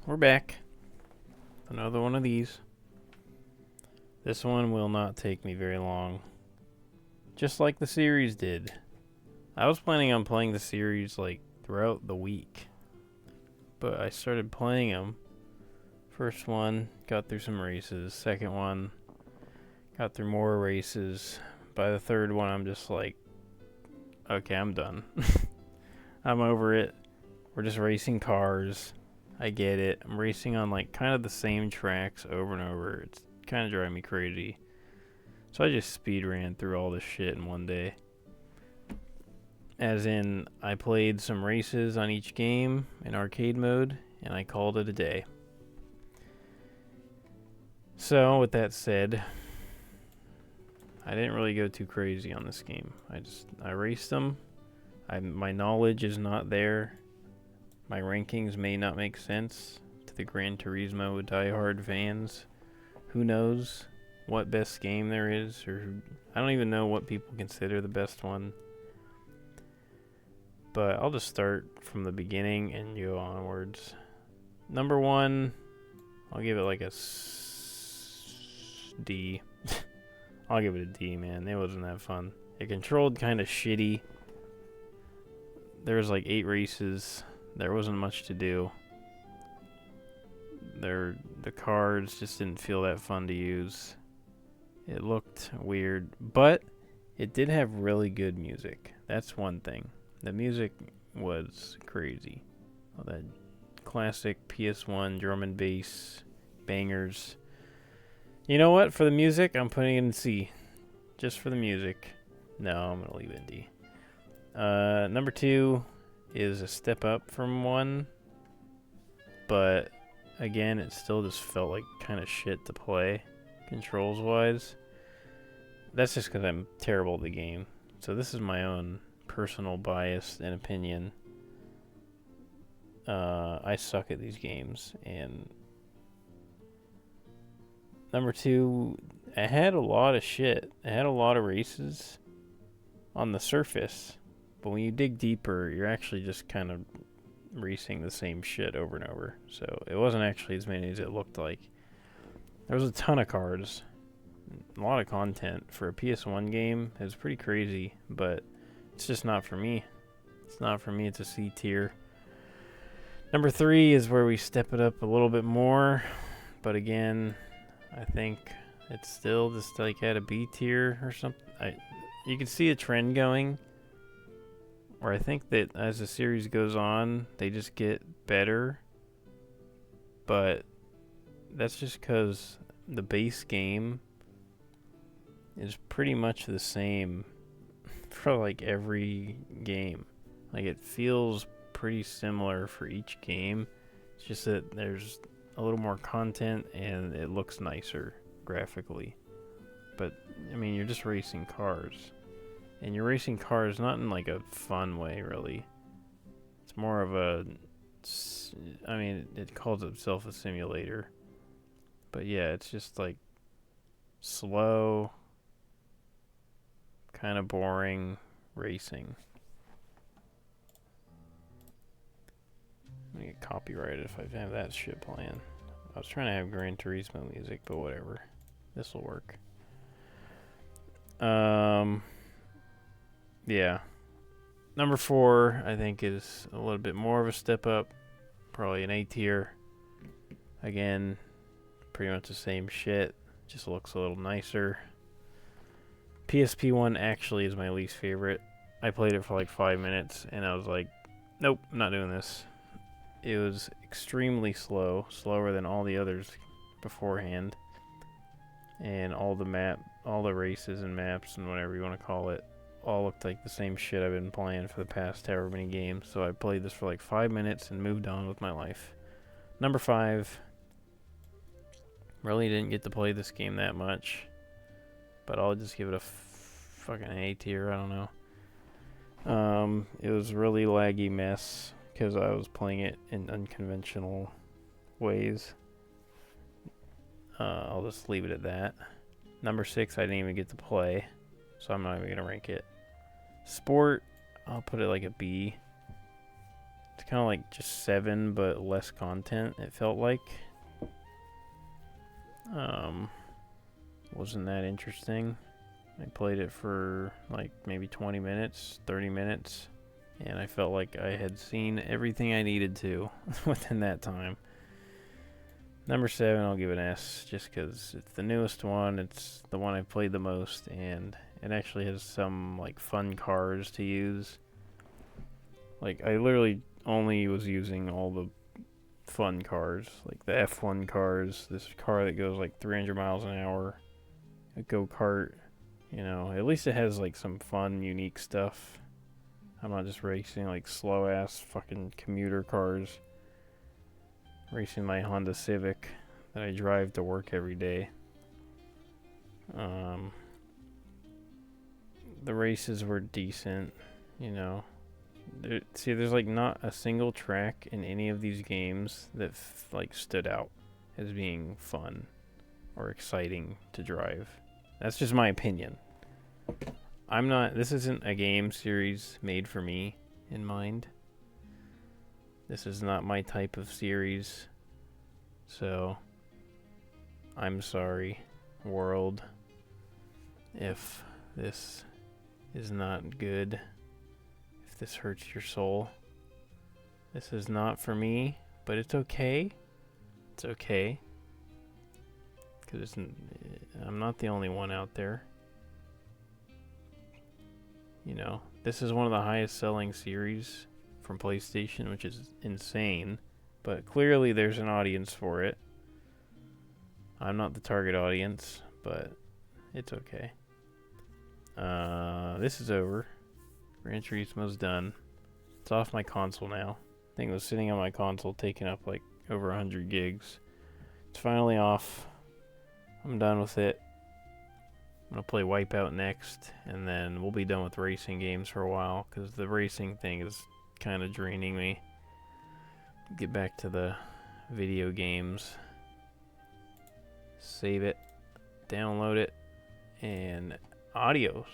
we're back. Another one of these. This one will not take me very long. Just like the series did. I was planning on playing the series like throughout the week. But I started playing them. First one, got through some races. Second one, got through more races. By the third one, I'm just like, okay, I'm done. I'm over it. We're just racing cars. I get it. I'm racing on like kind of the same tracks over and over. It's kind of driving me crazy. So I just speed ran through all this shit in one day. As in, I played some races on each game in arcade mode, and I called it a day. So, with that said, I didn't really go too crazy on this game. I raced them. My knowledge is not there. My rankings may not make sense to the Gran Turismo diehard fans. Who knows what best game there is, or I don't even know what people consider the best one. But I'll just start from the beginning and go onwards. Number one, I'll give it like a D. I'll give it a D, man. It wasn't that fun. It controlled kind of shitty. There was like 8 races. There wasn't much to do. The cars just didn't feel that fun to use. It looked weird, but it did have really good music. That's one thing. The music was crazy. All that classic PS1 drum and bass bangers. You know what? For the music, I'm putting it in C. Just for the music. No, I'm going to leave it in D. Number 2 is a step up from 1. But, again, it still just felt like kind of shit to play, controls-wise. That's just because I'm terrible at the game. So this is my own personal bias and opinion. I suck at these games, and number 2, it had a lot of shit. It had a lot of races on the surface, but when you dig deeper, you're actually just kind of racing the same shit over and over. So it wasn't actually as many as it looked like. There was a ton of cars, a lot of content for a PS1 game. It was pretty crazy, but it's just not for me. It's not for me. It's a C tier. Number 3 is where we step it up a little bit more. But again, I think it's still just like at a B tier or something. You can see a trend going. Where I think that as the series goes on, they just get better. But that's just because the base game is pretty much the same for like every game. Like it feels pretty similar for each game. It's just that there's a little more content and it looks nicer graphically. But I mean, you're just racing cars. And you're racing cars not in like a fun way, really. It's more of a, I mean, it calls itself a simulator. But yeah, it's just like slow, kind of boring racing. I'm gonna get copyrighted if I have that shit playing. I was trying to have Gran Turismo music, but whatever. This will work. Yeah. Number 4, I think, is a little bit more of a step up. Probably an A tier. Again, pretty much the same shit. Just looks a little nicer. PSP1 actually is my least favorite. I played it for like 5 minutes, and I was like, nope, I'm not doing this. It was extremely slow. Slower than all the others beforehand. And all the races and maps and whatever you want to call it, all looked like the same shit I've been playing for the past however many games. So I played this for like 5 minutes and moved on with my life. Number 5. Really didn't get to play this game that much. But I'll just give it a fucking A tier. I don't know. It was really laggy mess because I was playing it in unconventional ways. I'll just leave it at that. Number 6, I didn't even get to play, so I'm not even going to rank it. Sport, I'll put it like a B. It's kind of like just 7, but less content, it felt like. Wasn't that interesting. I played it for like maybe 20 minutes, 30 minutes, and I felt like I had seen everything I needed to within that time. Number 7, I'll give an S, just because it's the newest one, it's the one I've played the most, and it actually has some like fun cars to use. Like, I literally only was using all the fun cars, like the F1 cars, this car that goes like 300 miles an hour, a go-kart, you know, at least it has like some fun, unique stuff. I'm not just racing like slow-ass fucking commuter cars. Racing my Honda Civic that I drive to work every day. The races were decent, you know. There's like not a single track in any of these games that like stood out as being fun or exciting to drive. That's just my opinion. This isn't a game series made for me in mind. This is not my type of series. So, I'm sorry, world, if this is not good, if this hurts your soul. This is not for me, but it's okay. It's okay. Because I'm not the only one out there. You know, this is one of the highest selling series from PlayStation, which is insane. But clearly there's an audience for it. I'm not the target audience, but it's okay. This is over. Gran Turismo's done. It's off my console now. Thing was sitting on my console taking up like over 100 gigs. It's finally off. I'm done with it. I'm gonna play Wipeout next, and then we'll be done with racing games for a while, because the racing thing is kind of draining me. Get back to the video games. Save it, download it, and adios.